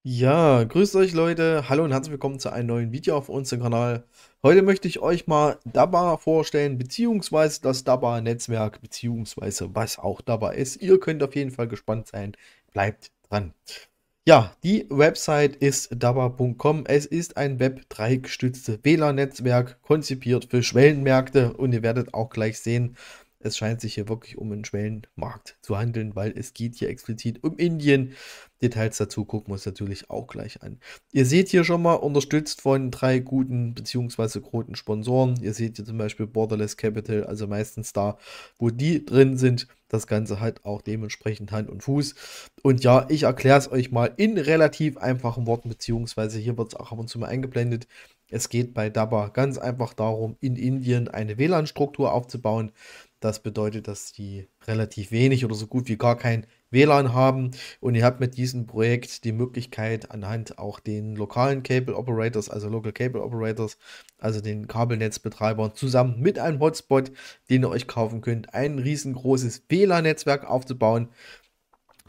Ja, grüßt euch Leute, hallo und herzlich willkommen zu einem neuen Video auf unserem Kanal. Heute möchte ich euch mal DABA vorstellen, beziehungsweise das DABA-Netzwerk, beziehungsweise was auch DABA ist. Ihr könnt auf jeden Fall gespannt sein, bleibt dran. Ja, die Website ist dabba.com. Es ist ein Web3 gestütztes WLAN-Netzwerk, konzipiert für Schwellenmärkte und ihr werdet auch gleich sehen, es scheint sich hier wirklich um einen Schwellenmarkt zu handeln, weil es geht hier explizit um Indien. Details dazu gucken wir uns natürlich auch gleich an. Ihr seht hier schon mal unterstützt von 3 guten bzw. großen Sponsoren. Ihr seht hier zum Beispiel Borderless Capital, also meistens da, wo die drin sind. Das Ganze hat auch dementsprechend Hand und Fuß. Und ja, ich erkläre es euch mal in relativ einfachen Worten, beziehungsweise hier wird es auch ab und zu mal eingeblendet. Es geht bei DABA ganz einfach darum, in Indien eine WLAN-Struktur aufzubauen. Das bedeutet, dass die relativ wenig oder so gut wie gar kein WLAN haben. Und ihr habt mit diesem Projekt die Möglichkeit, anhand auch den lokalen Cable Operators, also Local Cable Operators, also den Kabelnetzbetreibern, zusammen mit einem Hotspot, den ihr euch kaufen könnt, ein riesengroßes WLAN-Netzwerk aufzubauen.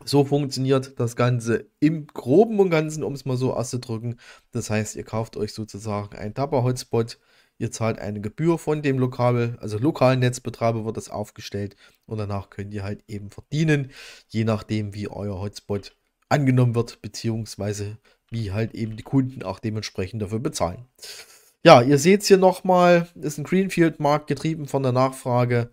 So funktioniert das Ganze im Groben und Ganzen, um es mal so auszudrücken. Das heißt, ihr kauft euch sozusagen einen DABA-Hotspot, ihr zahlt eine Gebühr von dem lokalen Netzbetreiber wird das aufgestellt und danach könnt ihr halt eben verdienen, je nachdem wie euer Hotspot angenommen wird, beziehungsweise wie halt eben die Kunden auch dementsprechend dafür bezahlen. Ja, ihr seht es hier nochmal, ist ein Greenfield-Markt getrieben von der Nachfrage.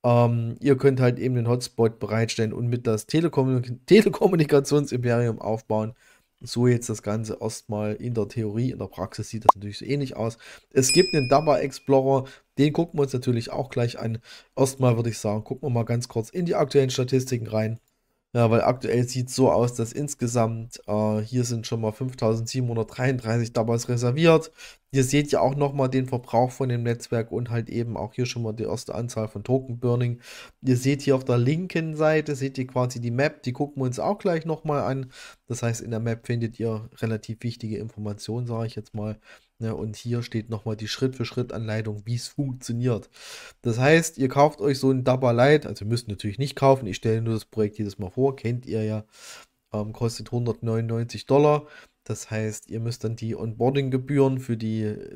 Ihr könnt halt eben den Hotspot bereitstellen und mit das Telekommunikationsimperium aufbauen. So jetzt das Ganze erstmal in der Theorie, in der Praxis sieht das natürlich so ähnlich aus. Es gibt einen DABA Explorer, den gucken wir uns natürlich auch gleich an. Erstmal würde ich sagen, gucken wir mal ganz kurz in die aktuellen Statistiken rein. Ja, weil aktuell sieht es so aus, dass insgesamt hier sind schon mal 5733 damals reserviert. Ihr seht ja auch nochmal den Verbrauch von dem Netzwerk und halt eben auch hier schon mal die erste Anzahl von Token Burning. Ihr seht hier auf der linken Seite, seht ihr quasi die Map, die gucken wir uns auch gleich nochmal an. Das heißt, in der Map findet ihr relativ wichtige Informationen, sage ich jetzt mal. Ja, und hier steht nochmal die Schritt-für-Schritt-Anleitung, wie es funktioniert. Das heißt, ihr kauft euch so ein Dabba Lite, also ihr müsst natürlich nicht kaufen, ich stelle nur das Projekt jedes Mal vor, kennt ihr ja, kostet 199 $. Das heißt, ihr müsst dann die Onboarding-Gebühren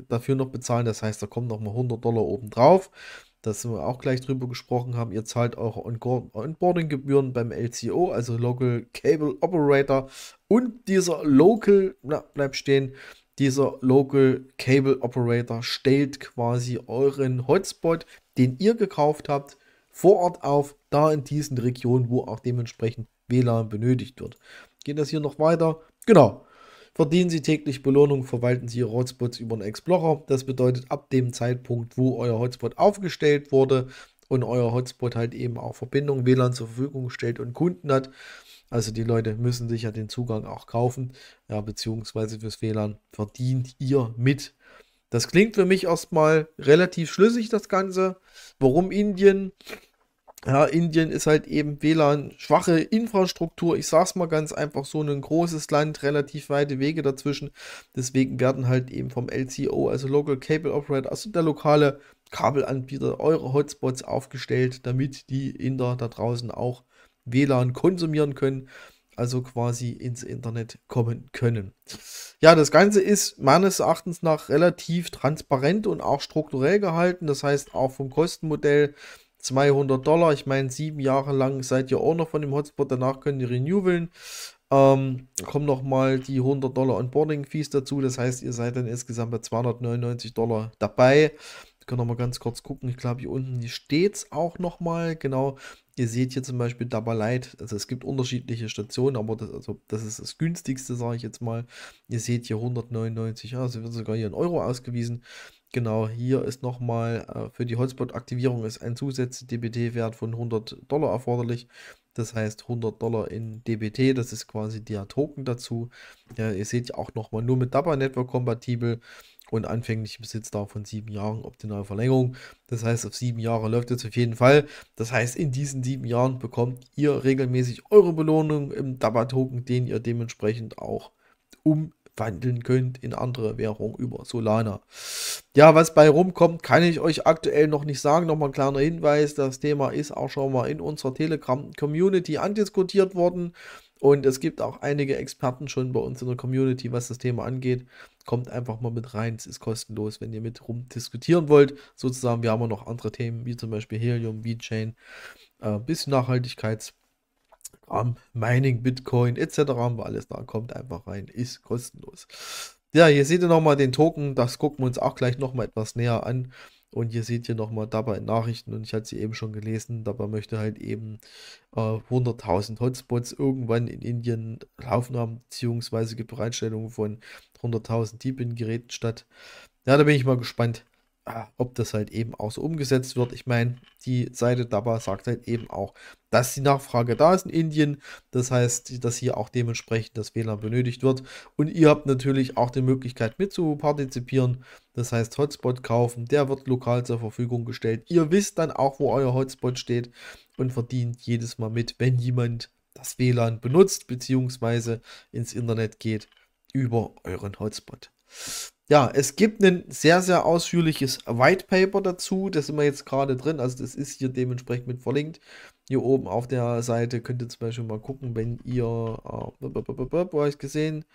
dafür noch bezahlen, das heißt, da kommen nochmal 100 $ obendrauf. Das wir auch gleich drüber gesprochen haben. Ihr zahlt eure Onboarding-Gebühren beim LCO, also Local Cable Operator. Und dieser Local, bleibt stehen, dieser Local Cable Operator stellt quasi euren Hotspot, den ihr gekauft habt, vor Ort auf, da in diesen Regionen, wo auch dementsprechend WLAN benötigt wird. Geht das hier noch weiter? Genau. Verdienen Sie täglich Belohnung, verwalten Sie Ihre Hotspots über einen Explorer. Das bedeutet, ab dem Zeitpunkt, wo euer Hotspot aufgestellt wurde und euer Hotspot halt eben auch Verbindung WLAN zur Verfügung stellt und Kunden hat, also die Leute müssen sich ja den Zugang auch kaufen, ja, beziehungsweise fürs WLAN verdient ihr mit. Das klingt für mich erstmal relativ schlüssig, das Ganze. Warum Indien? Ja, Indien ist halt eben WLAN-schwache Infrastruktur. Ich sag's mal ganz einfach, so ein großes Land, relativ weite Wege dazwischen. Deswegen werden halt eben vom LCO, also Local Cable Operator, also der lokale Kabelanbieter, eure Hotspots aufgestellt, damit die Inder da draußen auch WLAN konsumieren können, also quasi ins Internet kommen können. Ja, das Ganze ist meines Erachtens nach relativ transparent und auch strukturell gehalten. Das heißt, auch vom Kostenmodell 200 $. Ich meine, 7 Jahre lang seid ihr auch noch von dem Hotspot, danach könnt ihr renewalen. Kommen nochmal die 100 $ Onboarding-Fees dazu. Das heißt, ihr seid dann insgesamt bei 299 $ dabei. Wir können noch mal ganz kurz gucken. Ich glaube, hier unten steht es auch nochmal. Genau. Ihr seht hier zum Beispiel Dabba Lite. Also es gibt unterschiedliche Stationen, aber das ist das günstigste, sage ich jetzt mal. Ihr seht hier 199. Ja, also wird sogar hier in Euro ausgewiesen. Genau, hier ist nochmal für die Hotspot-Aktivierung ist ein zusätzlicher DBT-Wert von 100 $ erforderlich. Das heißt 100 $ in DBT, das ist quasi der Token dazu. Ja, ihr seht ja auch nochmal nur mit Dabba Network kompatibel und anfänglich Besitzdauer von 7 Jahren, optionale Verlängerung. Das heißt, auf 7 Jahre läuft es auf jeden Fall. Das heißt, in diesen 7 Jahren bekommt ihr regelmäßig eure Belohnung im Dabba-Token, den ihr dementsprechend auch umwandeln könnt in andere Währung über Solana. Ja, was bei rumkommt, kann ich euch aktuell noch nicht sagen. Nochmal ein kleiner Hinweis, das Thema ist auch schon mal in unserer Telegram-Community andiskutiert worden. Und es gibt auch einige Experten schon bei uns in der Community, was das Thema angeht. Kommt einfach mal mit rein, es ist kostenlos, wenn ihr mit rum diskutieren wollt. Sozusagen, wir haben auch noch andere Themen, wie zum Beispiel Helium, VeChain, bisschen Nachhaltigkeitskram, Mining, Bitcoin etc. haben wir alles da. Kommt einfach rein, ist kostenlos. Ja, hier seht ihr nochmal den Token, das gucken wir uns auch gleich nochmal etwas näher an. Und hier seht ihr nochmal dabei Nachrichten und ich hatte sie eben schon gelesen, dabei möchte halt eben 100.000 Hotspots irgendwann in Indien laufen haben, beziehungsweise gibt Bereitstellungen von 100.000 Deepin-Geräten statt. Ja, da bin ich mal gespannt, ob das halt eben auch so umgesetzt wird. Ich meine, die Seite DABA sagt halt eben auch, dass die Nachfrage da ist in Indien. Das heißt, dass hier auch dementsprechend das WLAN benötigt wird. Und ihr habt natürlich auch die Möglichkeit mit zu partizipieren. Das heißt, Hotspot kaufen, der wird lokal zur Verfügung gestellt. Ihr wisst dann auch, wo euer Hotspot steht und verdient jedes Mal mit, wenn jemand das WLAN benutzt, beziehungsweise ins Internet geht über euren Hotspot. Ja, es gibt ein sehr, sehr ausführliches White Paper dazu. Das sind wir jetzt gerade drin. Also das ist hier dementsprechend mit verlinkt. Hier oben auf der Seite könnt ihr zum Beispiel mal gucken, wenn ihr, wo habe ich gesehen,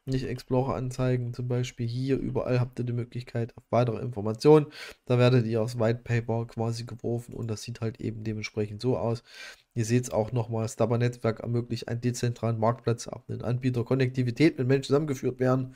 nicht Explorer anzeigen, zum Beispiel hier, überall habt ihr die Möglichkeit auf weitere Informationen. Da werdet ihr aufs White Paper quasi geworfen und das sieht halt eben dementsprechend so aus. Ihr seht es auch nochmal, das DABA-Netzwerk ermöglicht einen dezentralen Marktplatz, auf den Anbieter Konnektivität mit Menschen zusammengeführt werden.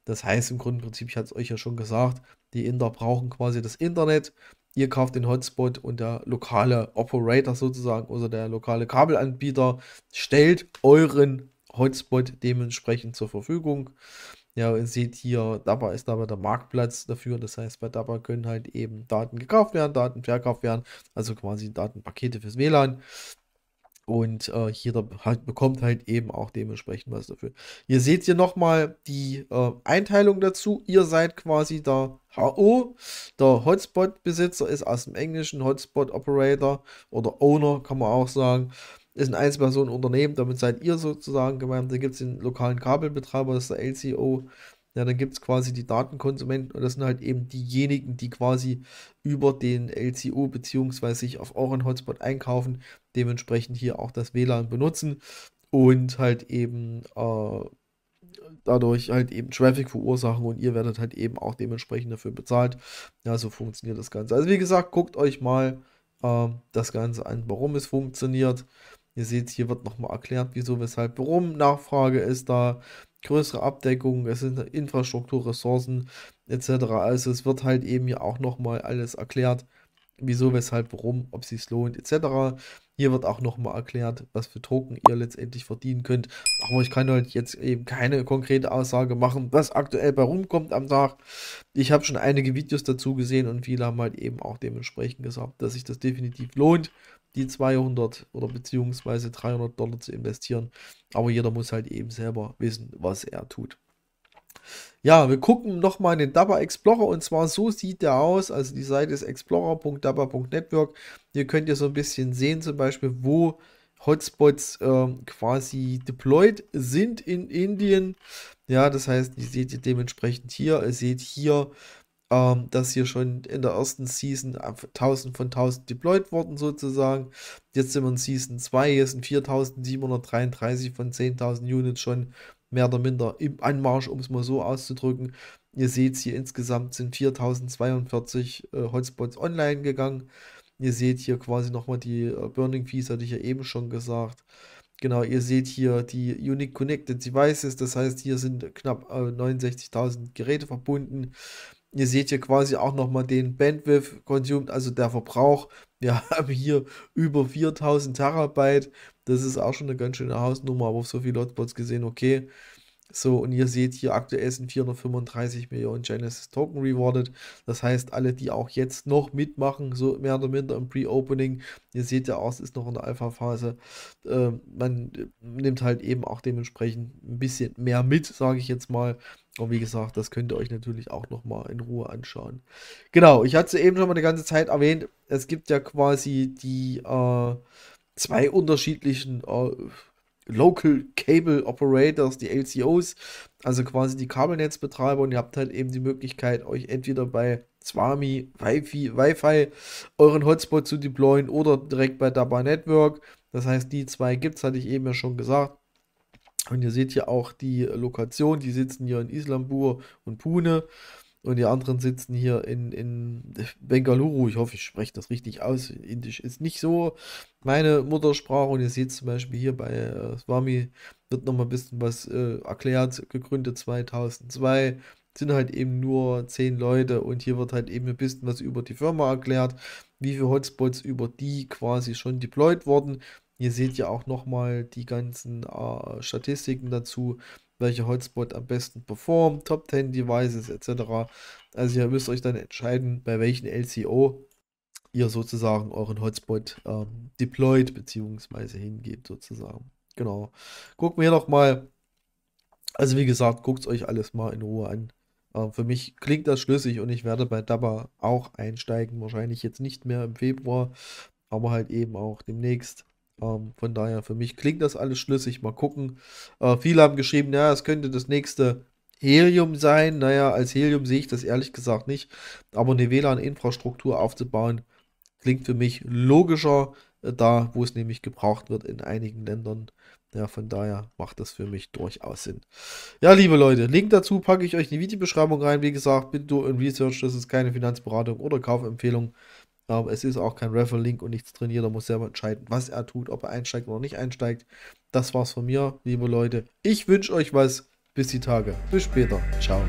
Das heißt im Grundprinzip, ich hatte es euch ja schon gesagt, die Inder brauchen quasi das Internet. Ihr kauft den Hotspot und der lokale Operator sozusagen, also der lokale Kabelanbieter, stellt euren Hotspot dementsprechend zur Verfügung. Ja, ihr seht hier, DABA ist aber der Marktplatz dafür. Das heißt, bei DABA können halt eben Daten gekauft werden, Daten verkauft werden, also quasi Datenpakete fürs WLAN. Und jeder bekommt halt eben auch dementsprechend was dafür. Ihr seht hier nochmal die Einteilung dazu. Ihr seid quasi der HO. Der Hotspot-Besitzer ist aus dem Englischen Hotspot-Operator oder Owner, kann man auch sagen. Ist ein Einzelpersonenunternehmen, damit seid ihr sozusagen gemeint. Da gibt es den lokalen Kabelbetreiber, das ist der LCO. Ja, dann gibt es quasi die Datenkonsumenten und das sind halt eben diejenigen, die quasi über den LCO beziehungsweise sich auf euren Hotspot einkaufen, dementsprechend hier auch das WLAN benutzen und halt eben dadurch halt eben Traffic verursachen und ihr werdet halt eben auch dementsprechend dafür bezahlt. Ja, so funktioniert das Ganze. Also wie gesagt, guckt euch mal das Ganze an, warum es funktioniert. Ihr seht, hier wird nochmal erklärt, wieso, weshalb, warum. Nachfrage ist da, größere Abdeckung, es sind Infrastruktur, Ressourcen etc. Also es wird halt eben hier auch nochmal alles erklärt, wieso, weshalb, warum, ob es sich lohnt etc. Hier wird auch nochmal erklärt, was für Token ihr letztendlich verdienen könnt. Aber ich kann halt jetzt eben keine konkrete Aussage machen, was aktuell bei rumkommt am Tag. Ich habe schon einige Videos dazu gesehen und viele haben halt eben auch dementsprechend gesagt, dass sich das definitiv lohnt, die 200 oder beziehungsweise $300 zu investieren. Aber jeder muss halt eben selber wissen, was er tut. Ja, wir gucken nochmal in den DABA Explorer und zwar so sieht der aus. Also die Seite ist explorer.daba.network. Hier könnt ihr so ein bisschen sehen, zum Beispiel, wo Hotspots quasi deployed sind in Indien. Ja, das heißt, ihr seht ihr dementsprechend hier, ihr seht hier, dass hier schon in der ersten Season 1000 von 1000 deployed wurden sozusagen. Jetzt sind wir in Season 2, hier sind 4733 von 10.000 Units schon mehr oder minder im Anmarsch, um es mal so auszudrücken. Ihr seht hier insgesamt sind 4042 Hotspots online gegangen. Ihr seht hier quasi nochmal die Burning Fees, hatte ich ja eben schon gesagt. Genau, ihr seht hier die Unique Connected Devices, das heißt, hier sind knapp 69.000 Geräte verbunden. Ihr seht hier quasi auch nochmal den Bandwidth consumed, also der Verbrauch. Wir haben hier über 4000 Terabyte. Das ist auch schon eine ganz schöne Hausnummer, aber auf so viele Hotspots gesehen, okay. So, und ihr seht hier aktuell sind 435 Millionen Genesis Token rewarded. Das heißt, alle, die auch jetzt noch mitmachen, so mehr oder minder im Pre-Opening, ihr seht ja auch, es ist noch in der Alpha-Phase. Man nimmt halt eben auch dementsprechend ein bisschen mehr mit, sage ich jetzt mal. Und wie gesagt, das könnt ihr euch natürlich auch nochmal in Ruhe anschauen. Genau, ich hatte es eben schon mal die ganze Zeit erwähnt. Es gibt ja quasi die zwei unterschiedlichen Local Cable Operators, die LCOs, also quasi die Kabelnetzbetreiber, und ihr habt halt eben die Möglichkeit, euch entweder bei Swami, Wi-Fi euren Hotspot zu deployen oder direkt bei DABA Network. Das heißt, die zwei gibt es, hatte ich eben ja schon gesagt. Und ihr seht hier auch die Lokation, die sitzen hier in Islambur und Pune. Und die anderen sitzen hier in Bengaluru. Ich hoffe, ich spreche das richtig aus. Indisch ist nicht so meine Muttersprache. Und ihr seht zum Beispiel hier bei Swami wird nochmal ein bisschen was erklärt. Gegründet 2002. Sind halt eben nur 10 Leute. Und hier wird halt eben ein bisschen was über die Firma erklärt. Wie viele Hotspots über die quasi schon deployed wurden. Ihr seht ja auch nochmal die ganzen Statistiken dazu, welcher Hotspot am besten performt, Top 10 Devices etc. Also ihr müsst euch dann entscheiden, bei welchen LCO ihr sozusagen euren Hotspot deployt bzw. hingebt sozusagen. Genau. Gucken wir noch mal. Also wie gesagt, guckt es euch alles mal in Ruhe an. Für mich klingt das schlüssig und ich werde bei Dabba auch einsteigen. Wahrscheinlich jetzt nicht mehr im Februar, aber halt eben auch demnächst. Von daher, für mich klingt das alles schlüssig. Mal gucken. Viele haben geschrieben, ja, es könnte das nächste Helium sein. Naja, als Helium sehe ich das ehrlich gesagt nicht. Aber eine WLAN-Infrastruktur aufzubauen, klingt für mich logischer, da wo es nämlich gebraucht wird in einigen Ländern. Ja, von daher macht das für mich durchaus Sinn. Ja, liebe Leute, Link dazu packe ich euch in die Videobeschreibung rein. Wie gesagt, bitte do and Research, das ist keine Finanzberatung oder Kaufempfehlung. Es ist auch kein Referral-Link und nichts drin. Jeder muss selber entscheiden, was er tut, ob er einsteigt oder nicht einsteigt. Das war's von mir, liebe Leute. Ich wünsche euch was. Bis die Tage. Bis später. Ciao.